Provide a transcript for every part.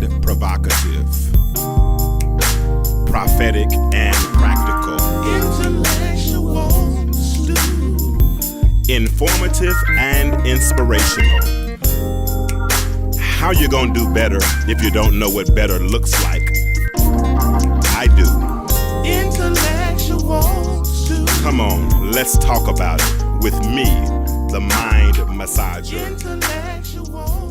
and provocative, prophetic and practical, intellectual, informative and inspirational. How you gonna do better if you don't know what better looks like? I do. intellectual, Come on, let's talk about it with me, the mind massager. intellectual.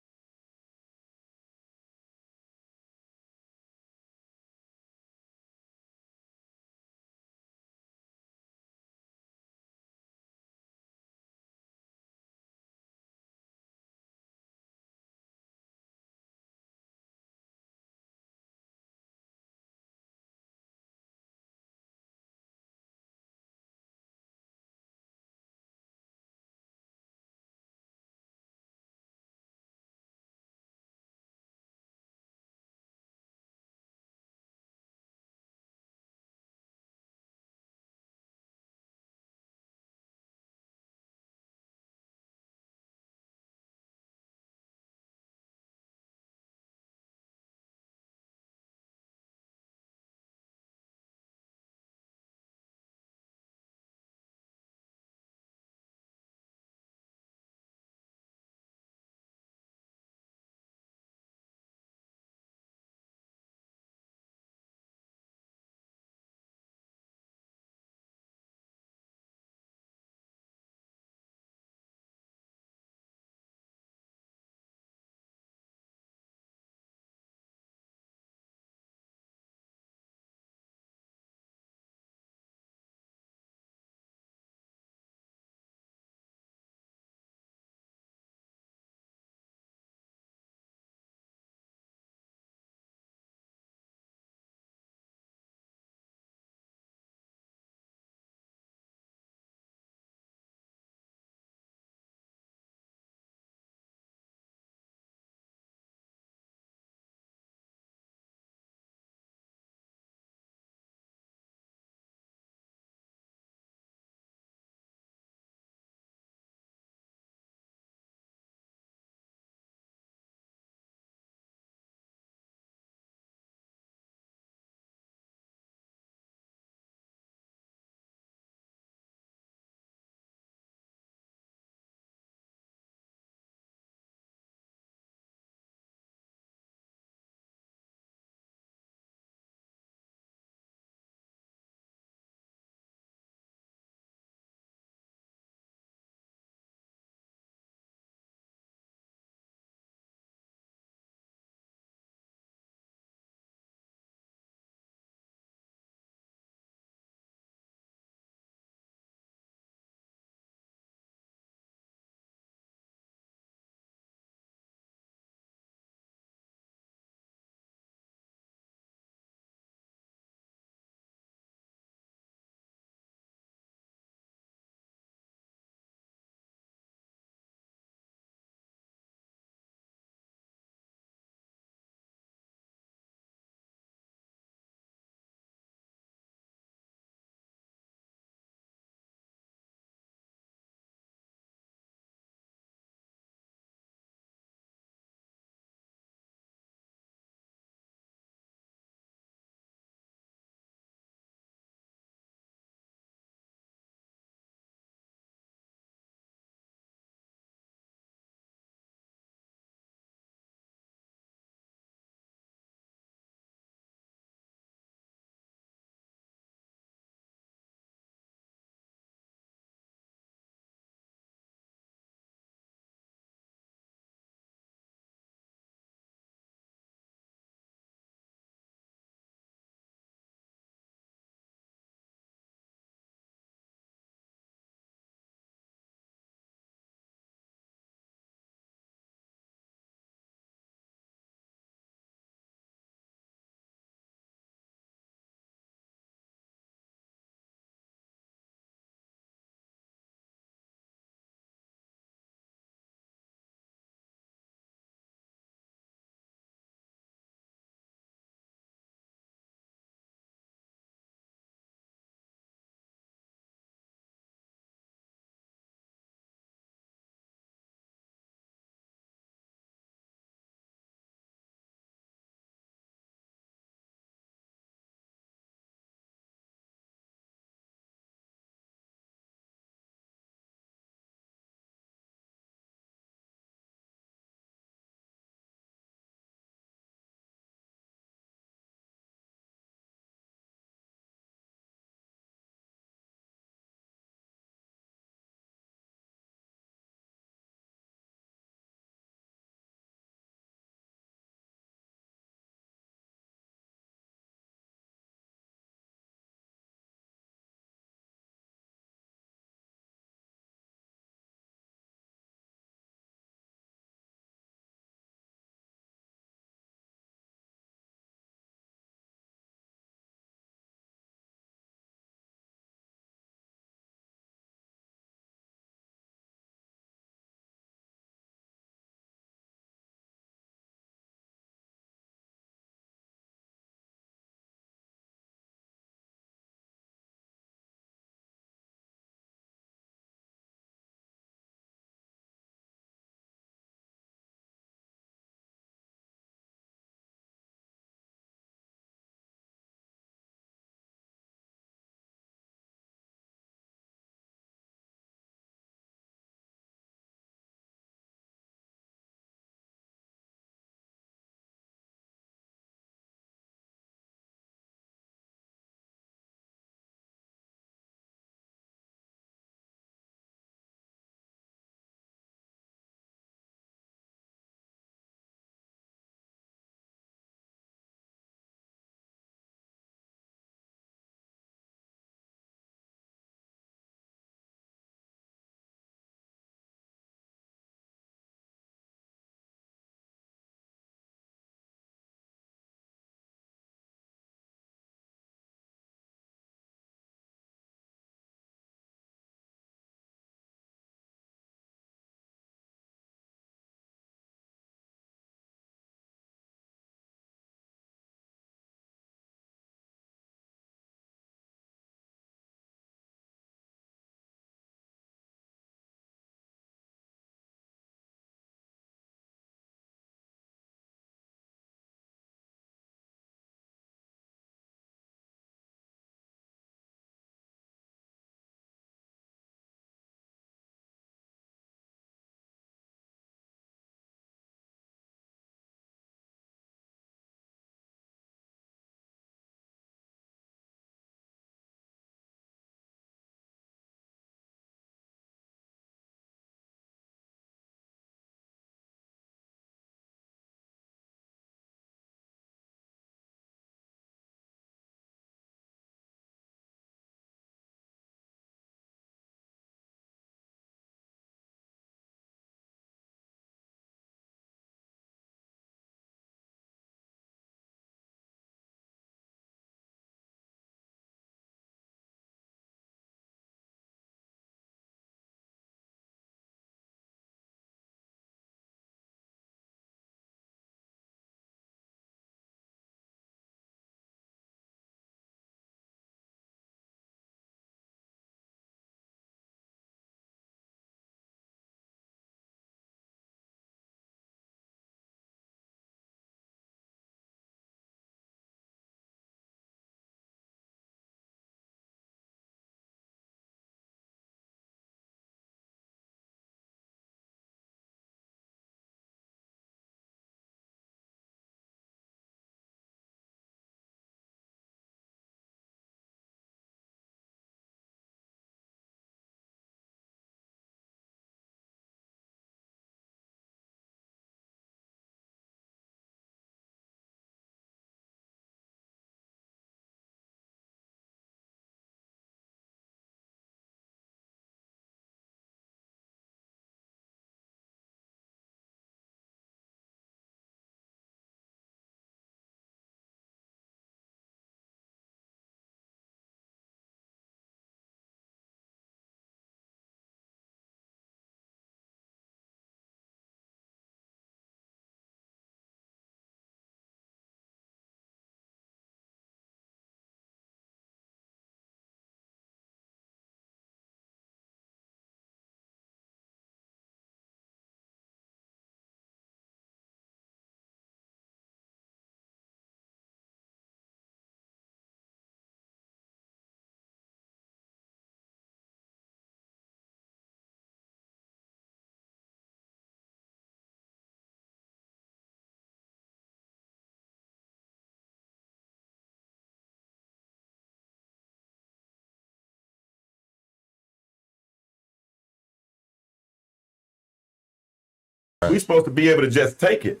We supposed to be able to just take it.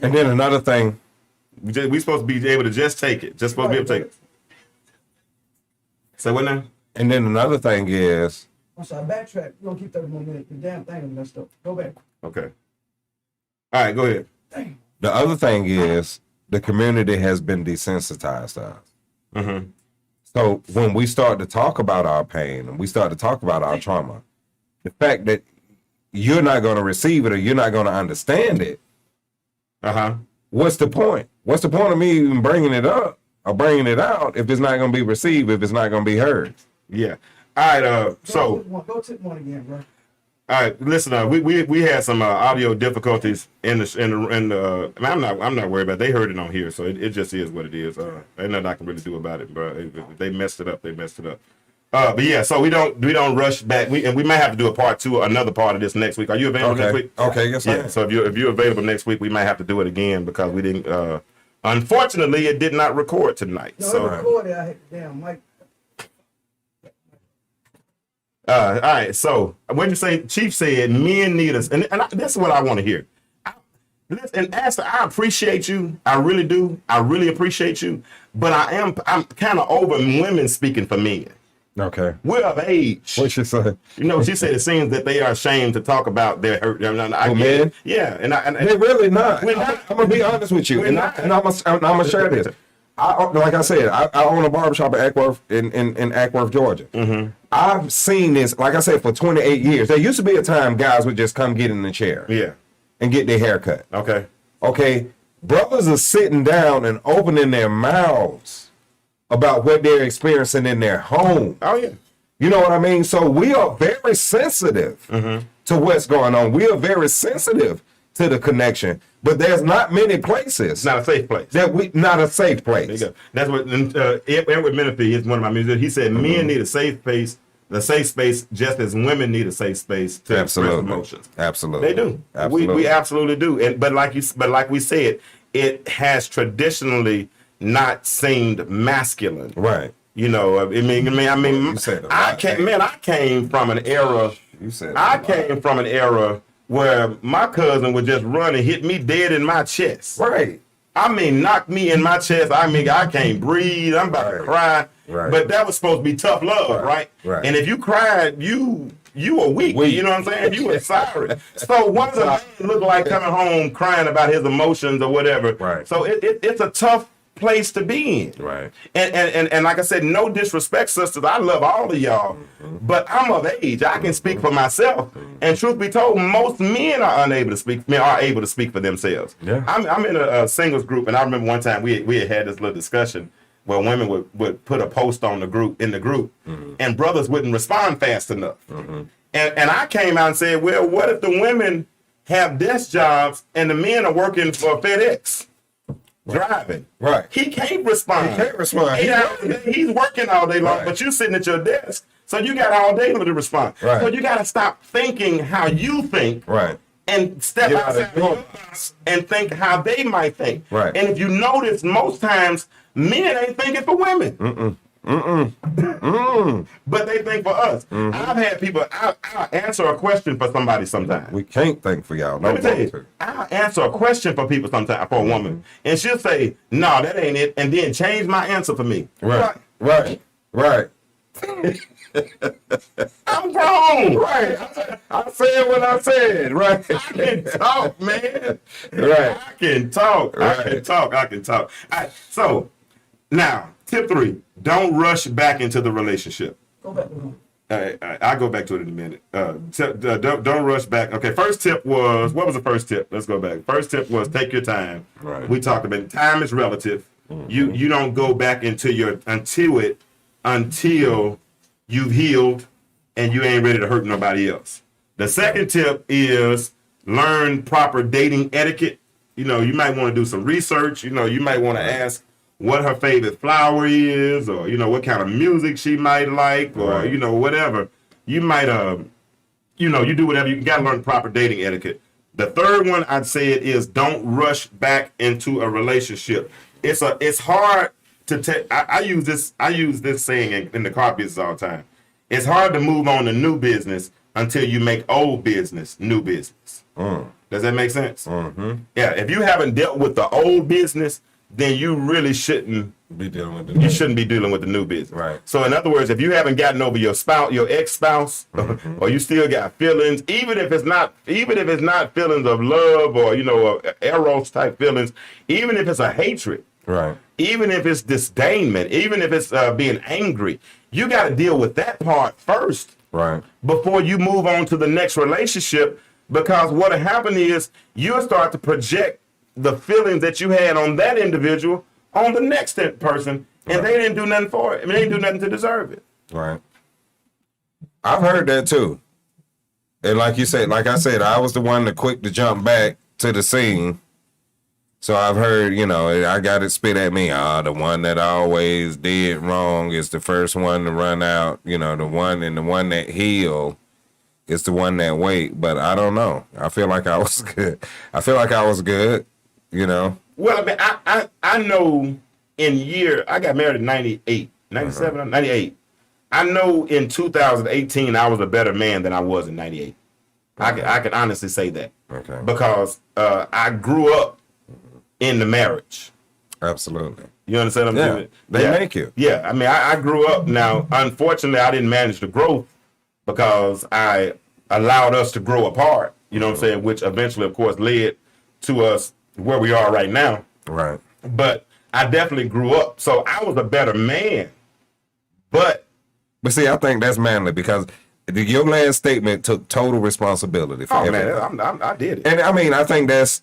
And then another thing, we supposed to be able to just take it. Just supposed to be able to take it. Say what now? And then another thing is. I'm sorry, backtrack. We're gonna keep 30 more minutes. The damn thing is messed up. Go back. Okay. All right, go ahead. Dang. The other thing is the community has been desensitized to us. Mm-hmm. So when we start to talk about our pain and we start to talk about our trauma, the fact that you're not going to receive it or you're not going to understand it, what's the point? What's the point of me even bringing it up or bringing it out if it's not going to be received, if it's not going to be heard? Yeah. All right. So go tip one again, bro. All right, listen. We had some audio difficulties in the. I'm not worried about it. They heard it on here, so it just is what it is. Ain't nothing I can really do about it, bro. If they messed it up, they messed it up. But yeah, so we don't rush back. We might have to do a part two, another part of this next week. Are you available next week? Okay, yes, yeah. So if you're available next week, we might have to do it again because we didn't. Unfortunately, it did not record tonight. No, so it recorded. I hit the damn mic. All right, so when you say Chief said men need us, and that's what I want to hear. And Astor, I appreciate you. I really do. I really appreciate you. But I'm kind of over women speaking for men. Okay. We're of age. What she say? You know, she said it seems that they are ashamed to talk about their hurt. Men? Yeah, and they're really not. I'm gonna be honest with you, and I'm gonna share this. Like I said, I own a barbershop at Ackworth in Ackworth, Georgia. Mm-hmm. I've seen this, like I said, for 28 years. There used to be a time guys would just come get in the chair. Yeah. And get their hair cut. Okay. Brothers are sitting down and opening their mouths about what they're experiencing in their home. Oh, yeah. You know what I mean? So we are very sensitive to what's going on. We are very sensitive to the connection. But there's not many places. It's not a safe place. Not a safe place. There you go. That's what Edward Menifee is one of my musicians. He said men need a safe space just as women need a safe space to express emotions. Absolutely. They do. Absolutely. We absolutely do. But like we said, it has traditionally not seemed masculine. Right. You know, I mean, you said I came from an era. Came from an era where my cousin would just run and hit me dead in my chest. Right. I mean, knock me in my chest. I mean, I can't breathe. I'm about to cry. Right. But that was supposed to be tough love, right? And if you cried, you were weak. You know what I'm saying? You were sorry. So what does a man look like coming home crying about his emotions or whatever? Right. So it's a tough place to be in. Right. And like I said, no disrespect, sisters. I love all of y'all, but I'm of age. I can speak for myself. And truth be told, most men are able to speak for themselves. Yeah. I'm in a singles group, and I remember one time we had this little discussion where women would put a post on the group and brothers wouldn't respond fast enough. And I came out and said, well, what if the women have desk jobs and the men are working for FedEx? Driving. Right. He can't respond. He's working all day long, but you're sitting at your desk, so you got all day to respond. Right. So you got to stop thinking how you think. Right. And step outside your box and think how they might think. Right. And if you notice, most times men ain't thinking for women. But they think for us. I've had people, I'll answer a question for somebody sometimes. We can't think for y'all. Let me tell you, I'll answer a question for people sometimes, for a woman, and she'll say, no, that ain't it, and then change my answer for me. Right. I'm grown. Right. I said what I said. Right. I can talk, man. Right. I can talk. Right. I can talk. So now, tip 3, don't rush back into the relationship. Go back to one. All right, I'll go back to it in a minute. Don't rush back. Okay, first tip was, what was the first tip? Let's go back. First tip was take your time. Right. We talked about time is relative. You don't go back until you've healed and you ain't ready to hurt nobody else. The second tip is learn proper dating etiquette. You know, you might want to do some research. You know, you might want to ask what her favorite flower is, or, you know, what kind of music she might like, or, you know, whatever. You might, you know, you do whatever. You got to learn proper dating etiquette. The third one I'd say it is don't rush back into a relationship. It's hard to take. I use this saying in the car business all the time. It's hard to move on to new business until you make old business new business. Does that make sense? Mm-hmm. Yeah. If you haven't dealt with the old business, then you really shouldn't Be dealing with you shouldn't be dealing with the new business. Right. So in other words, if you haven't gotten over your spouse, your ex-spouse, or you still got feelings, even if it's not feelings of love or eros type feelings, even if it's a hatred, Right. even if it's disdainment, even if it's being angry, you got to deal with that part first Right. before you move on to the next relationship. Because what'll happen is you'll start to project the feelings that you had on that individual on the next person, and they didn't do nothing for it. I mean, they didn't do nothing to deserve it. Right. I've heard that too. And like I said, I was the one that quick to jump back to the scene. So I've heard, I got it spit at me. The one that always did wrong is the first one to run out. The one that healed is the one that wait. But I don't know. I feel like I was good. Well, I mean, I know I got married in 98, 97, 98. I know in 2018, I was a better man than I was in 98. I can honestly say that. Okay. Because I grew up in the marriage. Absolutely. You understand what I'm saying? They make you. Yeah. I mean, I grew up. Now, unfortunately, I didn't manage the growth because I allowed us to grow apart, you know what I'm saying? Which eventually, of course, led to us where we are right now. Right. But I definitely grew up. So I was a better man. But see, I think that's manly because your last statement took total responsibility for everything. Man, I did it. And I mean, I think that's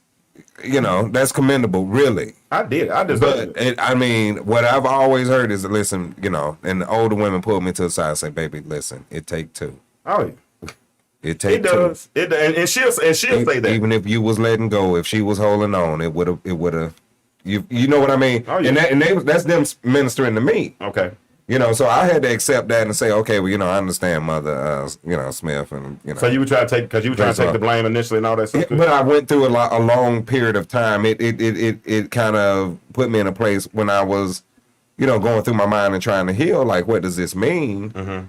commendable, really. I did it. I deserved it. What I've always heard is, listen, and the older women pull me to the side and say, baby, listen, it take two. Oh, yeah. It take it does. two. And she'll say that. Even if you was letting go, if she was holding on, it would have, you know what I mean? Oh, yeah. And that's them ministering to me. Okay. So I had to accept that and say, okay, well, I understand, Mother, Smith, and So you were trying to take the blame initially and all that stuff. Yeah, but I went through a long period of time. It kind of put me in a place when I was, going through my mind and trying to heal. Like, what does this mean? Mm-hmm.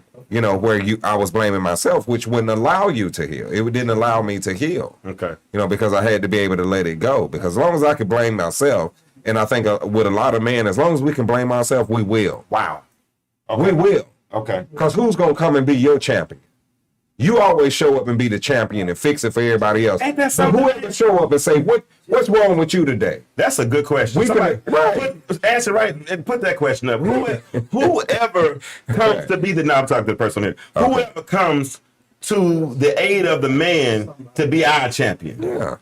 Where I was blaming myself, which wouldn't allow you to heal. It didn't allow me to heal. Okay. Because I had to be able to let it go. Because as long as I could blame myself, and I think with a lot of men, as long as we can blame ourselves, we will. Wow. We Okay. will. Okay. Because who's going to come and be your champion? You always show up and be the champion and fix it for everybody else. Ain't that So something? whoever show up and say, what's wrong with you today? That's a good question. Answer right and put that question up. Whoever comes to be I'm talking to the person here. Okay. Whoever comes to the aid of the man to be our champion. Yeah.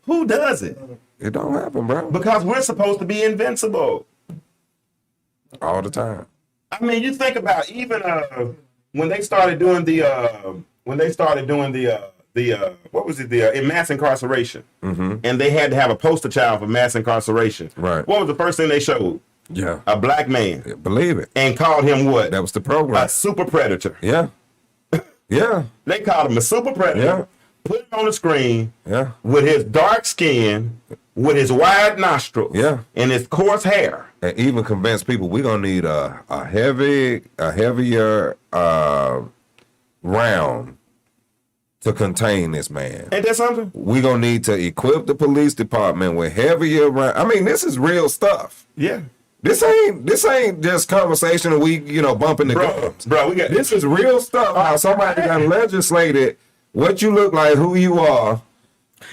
Who does it? It don't happen, bro. Because we're supposed to be invincible. All the time. I mean, you think about even when they started doing the in mass incarceration, mm-hmm. and they had to have a poster child for mass incarceration. Right. What was the first thing they showed? Yeah. A black man. Yeah, believe it. And called him what? That was the program. A super predator. Yeah. Yeah. They called him a super predator. Yeah. Put him on the screen. Yeah. With his dark skin, with his wide nostrils. Yeah. And his coarse hair. And even convince people we're gonna need a heavier round to contain this man. Ain't that something? We're gonna need to equip the police department with heavier round. I mean, this is real stuff. Yeah. This ain't just conversation we bumping the gums. Bro, this is real stuff. How somebody got legislated what you look like, who you are.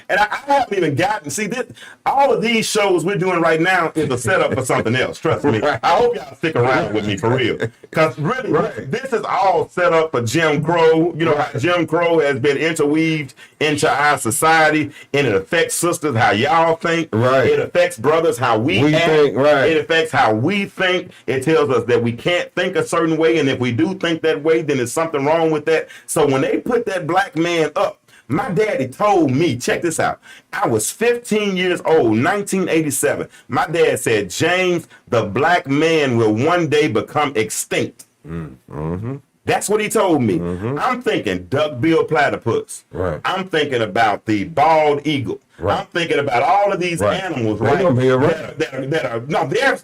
And I haven't even all of these shows we're doing right now is a setup for something else. Trust me. Right. I hope y'all stick around with me for real. Because really, this is all set up for Jim Crow. You know how Jim Crow has been interweaved into our society, and it affects sisters how y'all think. Right. It affects brothers how we act. Think. Right. It affects how we think. It tells us that we can't think a certain way, and if we do think that way, then there's something wrong with that. So when they put that black man up, my daddy told me, check this out. I was 15 years old, 1987. My dad said, James, the black man will one day become extinct. Mm-hmm. That's what he told me. Mm-hmm. I'm thinking duck-billed platypus. Right. I'm thinking about the bald eagle. Right. I'm thinking about all of these animals, They're gonna be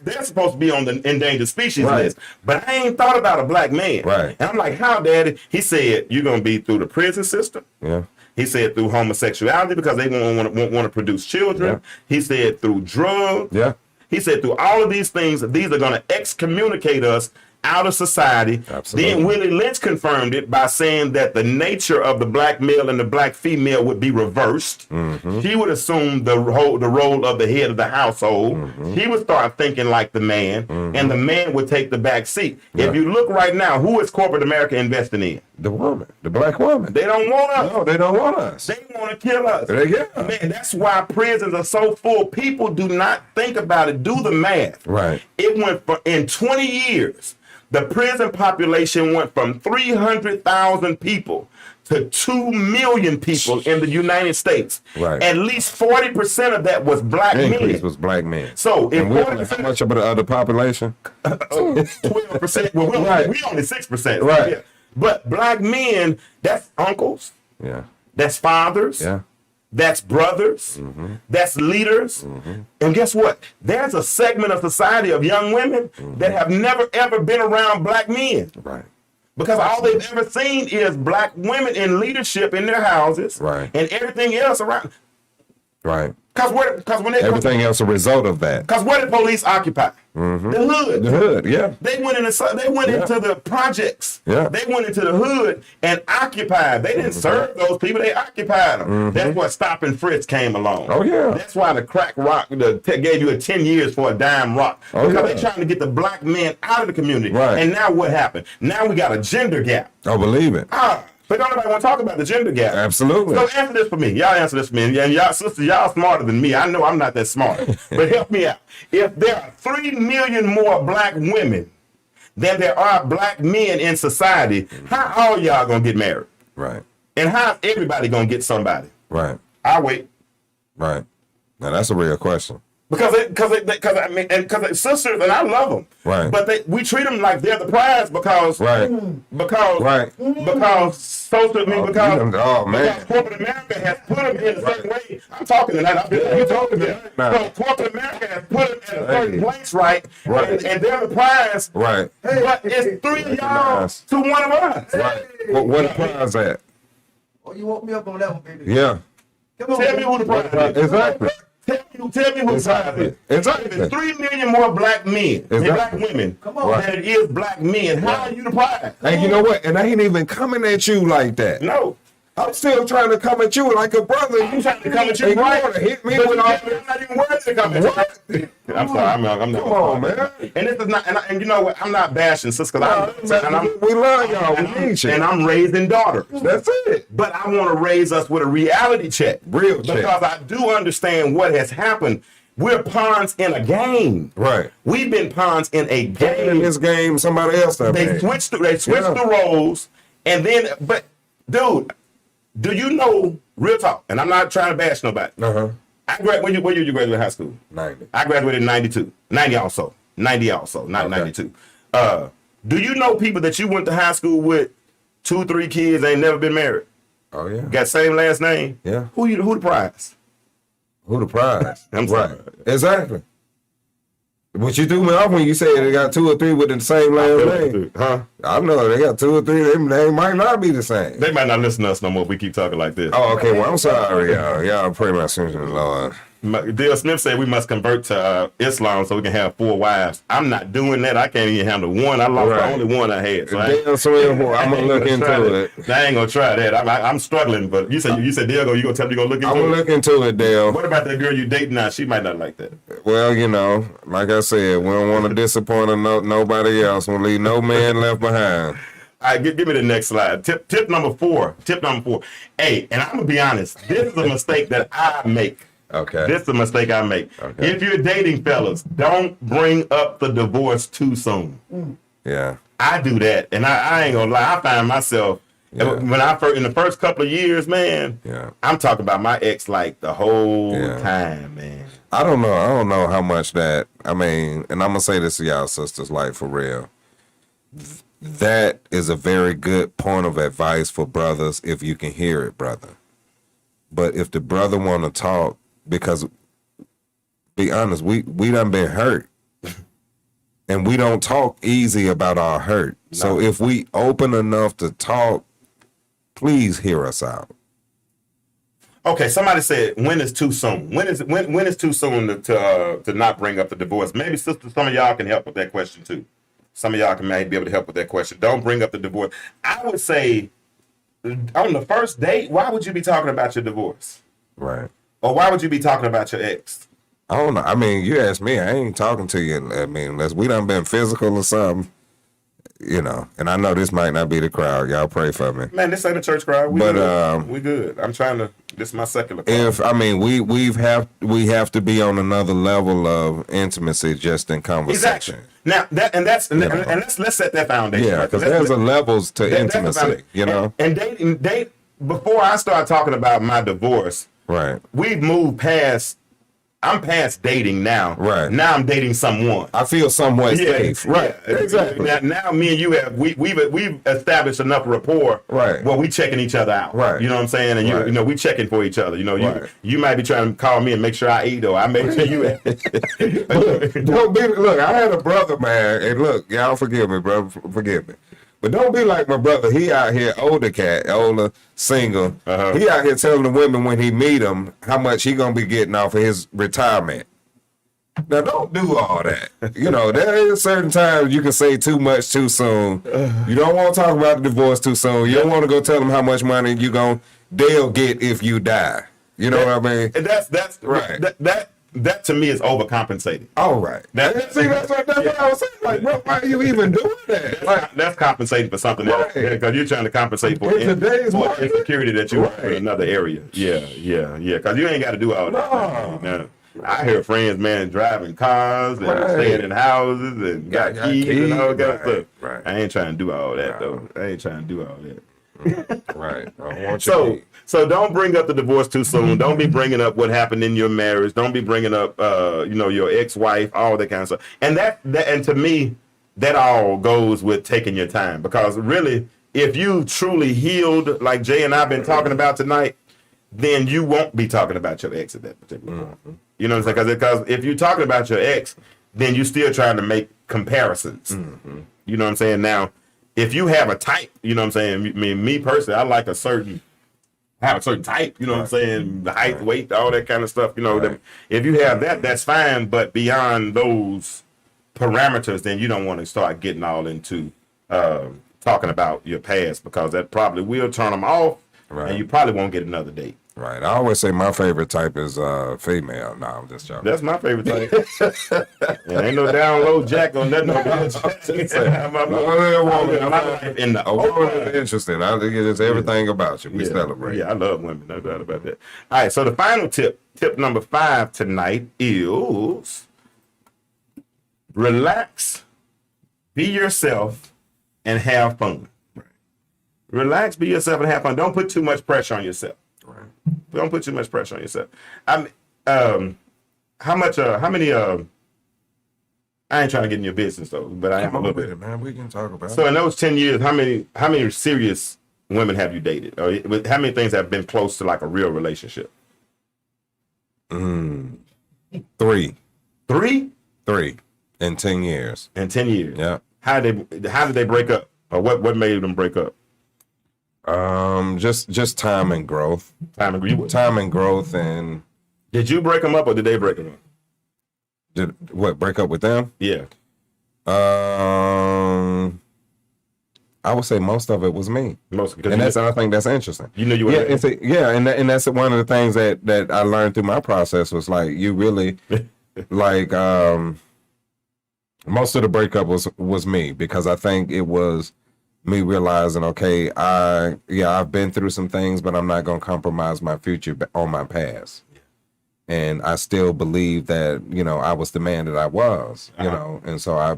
they're supposed to be on the endangered species list. But I ain't thought about a black man. Right. And I'm like, how, Daddy? He said, you're going to be through the prison system. Yeah. He said through homosexuality because they want to produce children. Yeah. He said through drugs. Yeah. He said through all of these things, these are going to excommunicate us out of society. Absolutely. Then Willie Lynch confirmed it by saying that the nature of the black male and the black female would be reversed. Mm-hmm. He would assume the role of the head of the household. Mm-hmm. He would start thinking like the man, and the man would take the back seat. Yeah. If you look right now, who is corporate America investing in? The woman, the black woman. They don't want us. No, they don't want us. They want to kill us. Yeah. Man, that's why prisons are so full. People do not think about it. Do the math. Right. It went from, in 20 years, the prison population went from 300,000 people to 2 million people in the United States. Right. At least 40% of that was black The increase men. was black men. So if And we're how much of the other population? 12%, well, Right. we only 6%. Right. Yeah. But black men, that's uncles, Yeah. that's fathers, Yeah. that's brothers, that's leaders. And guess what? There's a segment of society of young women that have never ever been around black men Right. because all they've ever seen is black women in leadership in their houses, Right. and everything else around. Right. Because when they Everything else a result of that. because where did police occupy? The hood. The hood. Yeah. They went into the projects. Yeah. They went into the hood and occupied. They didn't serve those people. They occupied them. That's where stop and frisk came along. Oh, yeah. That's why the crack rock gave you a 10 years for a dime rock. Oh, because yeah. they trying to get the black men out of the community. Right. And now what happened? Now we got a gender gap. Oh, believe it. But don't nobody want to talk about the gender gap. Absolutely. So answer this for me. Y'all answer this for me. And y'all sisters, y'all smarter than me. I know I'm not that smart. But help me out. If there are 3 million more black women than there are black men in society, how all y'all gonna get married? Right. And how everybody gonna get somebody? Right. I'll wait. Right. Now that's a real question. Because sisters, and I love them. Right. But we treat them like they're the prize because Right. because Right. Oh, man. because corporate America has put them in a certain way. I'm talking tonight. You talking tonight? Nah. So corporate America has put them in a certain Hey. place, right? Right. And they're the prize. Right. But it's 3 of y'all Nice. to 1 of us. Right. What the prize at? Oh, you woke me up on that one, baby. Yeah. Come on, Tell me who the prize is. Exactly. Tell me who the prize is. Exactly. If it's 3 million more black men and black Exactly. women Come on. than it is black men, how are you the prize? And you know what? And I ain't even coming at you like that. No. I'm still trying to come at you like a brother. I'm trying to come at you And you right. want to hit me But with you all can't- I'm not even worthy to come at you. I'm sorry. I'm not. Come on, man. And this is not. And you know what? I'm not bashing sis because We love y'all. We need you. and I'm raising daughters. That's it. But I want to raise us with a reality check. Real check. Because I do understand what has happened. We're pawns in a game. Right. We've been pawns in a In game. this game, somebody else done They played. switched the Yeah. roles, and then, but dude, do you know, real talk, and I'm not trying to bash nobody. Uh-huh. When you graduated high school? 90. I graduated in 92. 90 also, not Okay. 92. Do you know people that you went to high school with, 2, 3 kids, ain't never been married? Oh, yeah. Got same last name? Yeah. Who the prize? Who the prize? I'm sorry. Right. Exactly. But you threw me off when you said they got 2 or 3 with the same last name. Huh? I know they got 2 or 3. They might not be the same. They might not listen to us no more if we keep talking like this. Oh, okay. Well, I'm sorry, y'all. Y'all pray my sins to the Lord. Dale Smith said we must convert to Islam so we can have 4 wives. I'm not doing that. I can't even handle one. I lost Right. the only one I had. So Damn, so I'm gonna look into it. I ain't gonna try that. I'm struggling. But you said Diego, you gonna tell me you gonna look into I'm gonna it? look into it, Dale. What about that girl you dating now? She might not like that. Well, you know, like I said, we don't want to disappoint nobody else. We'll leave no man left behind. All right, give me the next slide. Tip number 4. Tip number 4. Hey, and I'm gonna be honest. This is a mistake that I make. Okay. This is a mistake I make. Okay. If you're dating fellas, don't bring up the divorce too soon. Yeah. I do that, and I ain't gonna lie. I find myself Yeah. when in the first couple of years, man. Yeah. I'm talking about my ex like the whole Yeah. time, man. I don't know how much that, I mean, and I'm going to say this to y'all sisters, like for real. That is a very good point of advice for brothers if you can hear it, brother. But if the brother want to talk, because be honest, we done been hurt. And we don't talk easy about our hurt. So if we open enough to talk, please hear us out. Okay, somebody said when is too soon? When is too soon to not bring up the divorce? Maybe sister, some of y'all can help with that question too. Some of y'all can maybe be able to help with that question. Don't bring up the divorce. I would say on the first date, why would you be talking about your divorce? Right. Or why would you be talking about your ex? I don't know. I mean, you ask me, I ain't talking to you. I mean, unless we done been physical or something, you know. And I know this might not be the crowd. Y'all pray for me. Man, this ain't a church crowd. We But, good. We good. I'm trying to. This is my secular crowd. If I mean, we have to be on another level of intimacy just in conversation. Exactly. Now and let's set that foundation. Yeah, because there's a levels to that's intimacy. You know. And date before I start talking about my divorce. Right. We've moved past. I'm past dating now. Right. Now I'm dating someone. I feel somewhat safe. Right. Yeah. Exactly. Now me and you have we've established enough rapport. Right. Where we checking each other out. Right. You know what I'm saying? And you know we checking for each other. You know you might be trying to call me and make sure I eat, or I make sure you. Don't be look. I had a brother, man, and look, y'all forgive me, bro. Forgive me. But don't be like my brother. He out here, older, single. He out here telling the women when he meet them how much he gonna be getting off of his retirement. Now don't do all that. You know, there is certain times you can say too much too soon. You don't want to talk about the divorce too soon. You don't want to go tell them how much money they'll get if you die. You know what I mean? And that's right. That to me is overcompensating. All right. That's what I was saying. Like, bro, why are you even doing that? That's compensating for something else. Because you're trying to compensate for insecurity that you have in another area. Yeah. Because you ain't got to do all that. No. I hear friends, man, driving cars and staying in houses and got keys and all that stuff. Right. I ain't trying to do all that, though. I ain't trying to do all that. Right. I want you So don't bring up the divorce too soon. Don't be bringing up what happened in your marriage. Don't be bringing up, your ex-wife, all that kind of stuff. And and to me, that all goes with taking your time. Because really, if you truly healed, like Jay and I've been talking about tonight, then you won't be talking about your ex at that particular point. You know what I'm saying? Because if you're talking about your ex, then you're still trying to make comparisons. You know what I'm saying? Now, if you have a type, you know what I'm saying? I mean, me personally, I like a certain type, you know what I'm saying? The height, weight, all that kind of stuff, you know. If you have that, that's fine. But beyond those parameters, then you don't want to start getting all into talking about your past, because that probably will turn them off, and you probably won't get another date. Right. I always say my favorite type is female. No, I'm just joking. That's my favorite type. Ain't no down low jack on that. A woman is interesting. I think it's everything about you. We celebrate. Yeah, I love women. No doubt about that. All right. So the final tip number 5 tonight is relax, be yourself, and have fun. Right. Relax, be yourself, and have fun. Don't put too much pressure on yourself. Right. Don't put too much pressure on yourself. How many I ain't trying to get in your business though, but I am a little bit. Man, we can talk about So in those 10 years, how many serious women have you dated? Or how many things have been close to like a real relationship? 3. 3? 3 in 10 years. In 10 years. Yeah. How did they break up? Or what made them break up? Just time and growth. Time and growth. And did you break them up or did they break them up? Break up with them? Yeah. I would say most of it was me. And I think that's interesting. You know you were. Yeah, and that's one of the things that I learned through my process was like you really like most of the breakup was me, because I think it was me realizing, okay, I've been through some things, but I'm not going to compromise my future on my past. Yeah. And I still believe that, I was the man that I was, and so I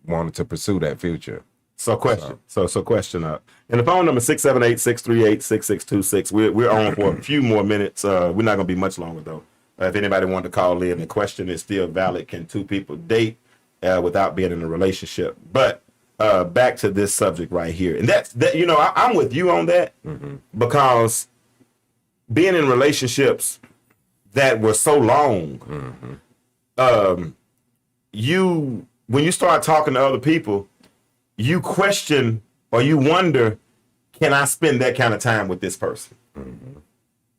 wanted to pursue that future. So question. So question up. And the phone number 678-638-6626. We're on for a few more minutes. We're not going to be much longer though. If anybody wanted to call in, the question is still valid. Can two people date without being in a relationship? But back to this subject right here. And that's I'm with you on that, because being in relationships that were so long, when you start talking to other people, you question or you wonder, can I spend that kind of time with this person?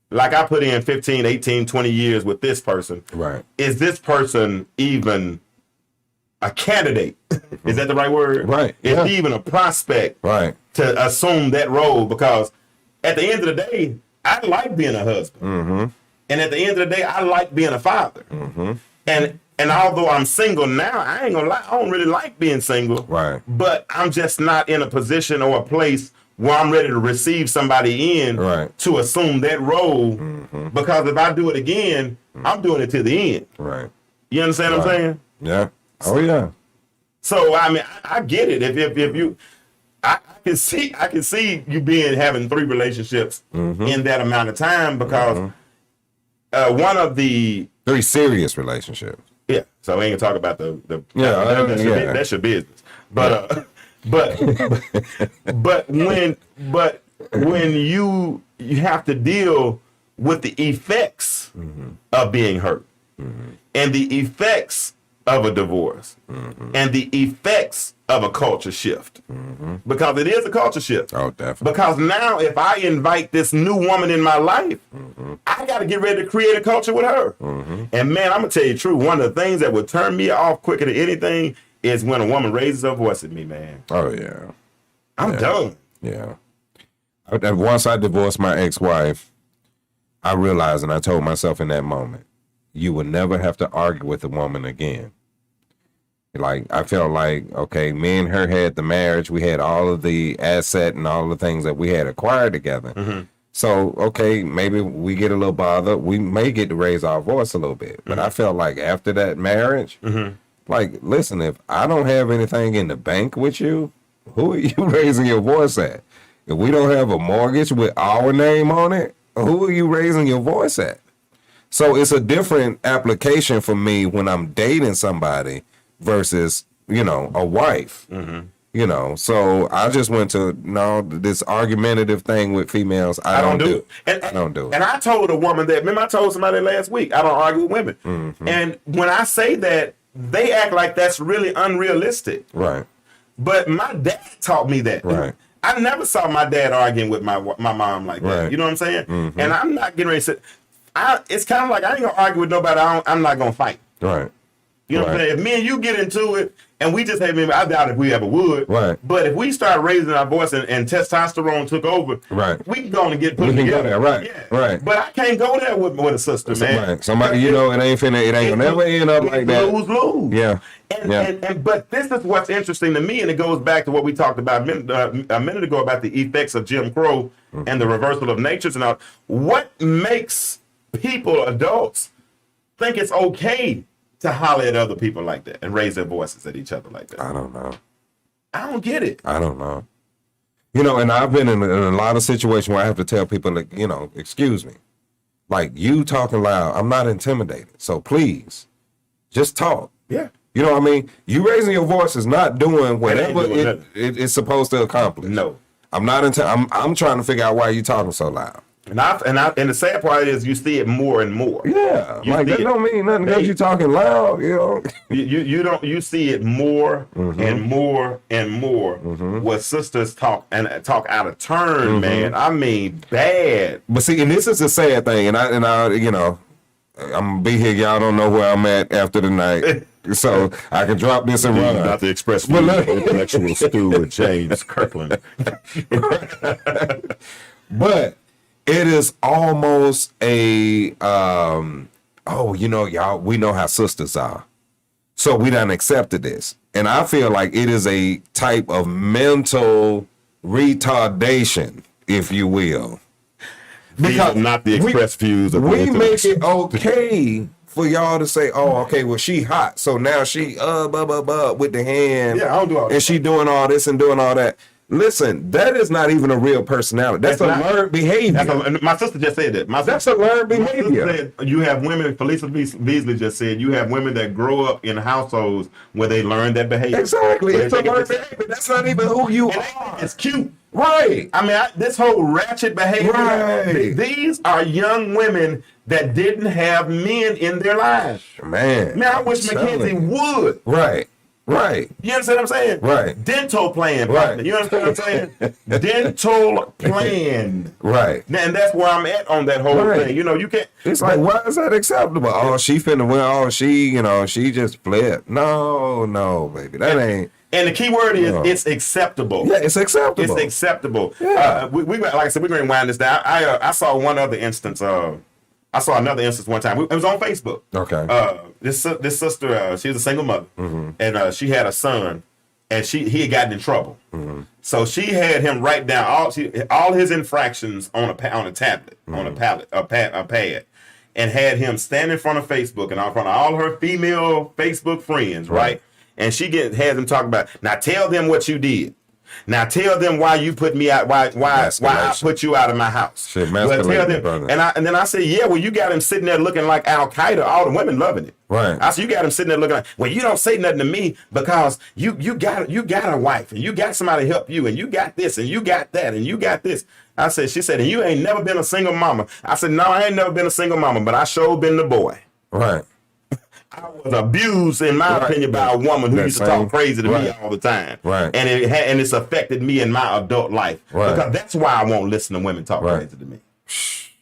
like I put in 15, 18, 20 years with this person. Right. Is this person even a candidate? Is that the right word? Right. Is he even a prospect Right. to assume that role? Because at the end of the day, I like being a husband. Mm-hmm. And at the end of the day, I like being a father. Mm-hmm. And although I'm single now, I ain't gonna lie, I don't really like being single. Right. But I'm just not in a position or a place where I'm ready to receive somebody in Right. to assume that role. Mm-hmm. Because if I do it again, I'm doing it to the end. Right. You understand what I'm saying? Yeah. Oh yeah. So I mean, I get it. If you, I can see you having 3 relationships in that amount of time because one of the 3 serious relationships. yeah. So we ain't gonna talk about the Yeah, that's your business. But but when you have to deal with the effects of being hurt and the effects of a divorce and the effects of a culture shift, because it is a culture shift. Oh, definitely. Because now if I invite this new woman in my life, I got to get ready to create a culture with her. And man, I'm gonna tell you the truth, one of the things that would turn me off quicker than anything is when a woman raises her voice at me, man. Oh yeah. I'm done. Yeah. Once I divorced my ex-wife, I realized, and I told myself in that moment, you will never have to argue with a woman again. Like, I felt like, okay, me and her had the marriage. We had all of the asset and all the things that we had acquired together. So, okay, maybe we get a little bothered. We may get to raise our voice a little bit. But I felt like after that marriage, like, listen, if I don't have anything in the bank with you, who are you raising your voice at? If we don't have a mortgage with our name on it, who are you raising your voice at? So it's a different application for me when I'm dating somebody versus, you know, a wife. You know, so I just went to this argumentative thing with females. I don't do it. I don't do it. And I told a woman that, remember I told somebody last week, I don't argue with women. And when I say that, they act like that's really unrealistic. Right. But my dad taught me that. Right. I never saw my dad arguing with my mom like that. Right. You know what I'm saying? And I'm not getting ready to say, it's kind of like I ain't going to argue with nobody. I'm not going to fight. Right. You know what I'm saying? If me and you get into it, and we just have, I doubt if we ever would. Right. But if we start raising our voice and testosterone took over, right, we can go and get put we can together. Go there. Right. Yeah. Right. But I can't go there with a sister, man. Right. Somebody, you know, it ain't gonna never end up like that. Lose. Yeah. And but this is what's interesting to me, and it goes back to what we talked about a minute ago about the effects of Jim Crow and the reversal of natures and all. What makes people, adults, think it's okay to holler at other people like that and raise their voices at each other like that? I don't know. I don't get it. I don't know. You know, and I've been in a lot of situations where I have to tell people, like, you know, excuse me, like, you talking loud, I'm not intimidated. So please, just talk. Yeah. You know what I mean? You raising your voice is not doing whatever it's supposed to accomplish. No. I'm not I'm trying to figure out why you talking so loud. And the sad part is you see it more and more. Yeah, like that don't mean nothing because you talking loud, you know. You see it more and more and more where sisters talk out of turn, man. I mean, bad. But see, and this is the sad thing, and I you know, I'm gonna be here. Y'all don't know where I'm at after the night, so I can drop this and run. Not the express views of intellectual stew with James Kirkland. But it is almost a you know, y'all, we know how sisters are, so we done accepted this, and I feel like it is a type of mental retardation, if you will. Because not the express views of we make it okay for y'all to say, oh, okay, well, she hot, so now she with the hand, yeah, I don't do all that. And she doing all this and doing all that. Listen, that is not even a real personality. That's a learned behavior. My sister just said that. That's a learned behavior. Said you have women, Felicia Beasley just said, you have women that grow up in households where they learn that behavior. Exactly. It's a learned behavior. That's not even who you are. It's cute. Right. I mean, this whole ratchet behavior. Right. These are young women that didn't have men in their lives. Man, I wish Mackenzie would. Right. Right. You understand what I'm saying? Right. Dental plan. Right. You understand what I'm saying? Dental plan. Right. And that's where I'm at on that whole Right. thing. You know, you can't. It's like, why is that acceptable? Oh, she finna win. Oh, she just flipped. No, baby. That ain't. And the key word is No. it's acceptable. Yeah, it's acceptable. It's acceptable. Yeah. We like I said, we're going to wind this down. I saw one other instance. I saw another instance one time. It was on Facebook. Okay. This sister, she was a single mother, and she had a son, and he had gotten in trouble. So she had him write down all his infractions on a tablet, on a pad, and had him stand in front of Facebook and in front of all her female Facebook friends, right? And she had them talk about, now tell them what you did. Now tell them why you put me out. Why I put you out of my house? Shit, well, tell them. brother. And then I said, yeah. Well, you got him sitting there looking like Al Qaeda. All the women loving it. Right. I said, you got him sitting there looking like. Well, you don't say nothing to me because you got a wife and you got somebody to help you and you got this and you got that and you got this. I said, she said, and you ain't never been a single mama. I said, no, I ain't never been a single mama, but I sure been the boy. Right. I was abused, in my opinion, by a woman who used to talk crazy to me all the time. Right. And it's affected me in my adult life. Right. Because that's why I won't listen to women talk crazy to me.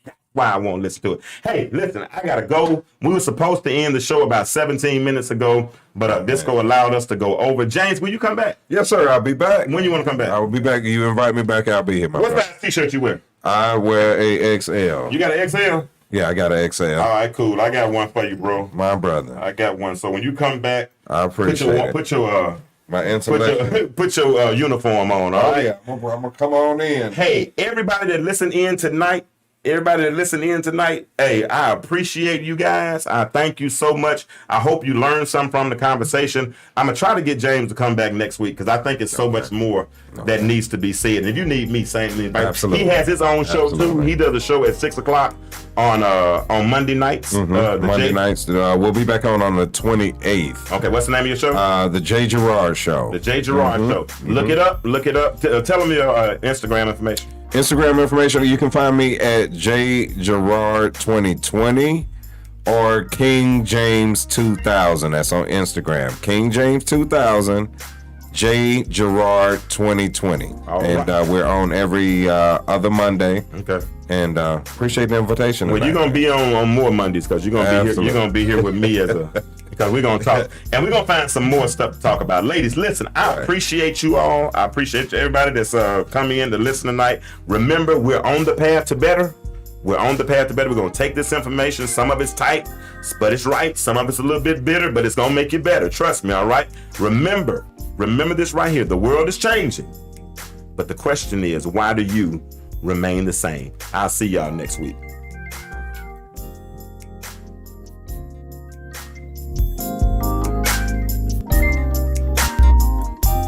That's why I won't listen to it. Hey, listen, I got to go. We were supposed to end the show about 17 minutes ago, but Disco allowed us to go over. James, will you come back? Yes, sir. I'll be back. When you want to come back? I will be back. You invite me back, I'll be here, my What brother. size t-shirt you wear? I wear a XL. You got an XL? Yeah, I got an XL. All right, cool. I got one for you, bro. My brother. I got one. So when you come back, I appreciate it. put your My intellect. put your uniform on, all right? Yeah, I'm gonna come on in. Hey, everybody that listened in tonight, hey, I appreciate you guys. I thank you so much. I hope you learned something from the conversation. I'm going to try to get James to come back next week because I think it's so much more that needs to be said. And if you need me, same thing. Absolutely. He has his own show, too. He does a show at 6 o'clock on Monday nights. Monday nights. We'll be back on the 28th. Okay, what's the name of your show? The J. Gerard Show. The J. Gerard Show. Look it up. Tell them your Instagram information. Instagram information, you can find me at jgerard2020 or King James 2000. That's on Instagram. King James 2000, J Gerard 2020. And we're on every other Monday. Okay. And appreciate the invitation. Well, you're gonna be on more Mondays because you're gonna be here. You're gonna be here with me because we're gonna talk and we're gonna find some more stuff to talk about. Ladies, listen, I appreciate you all. I appreciate everybody that's coming in to listen tonight. Remember, we're on the path to better. We're on the path to better. We're gonna take this information. Some of it's tight, but it's right. Some of it's a little bit bitter, but it's gonna make you better. Trust me. All right. Remember this right here. The world is changing, but the question is, why do you remain the same? I'll see y'all next week.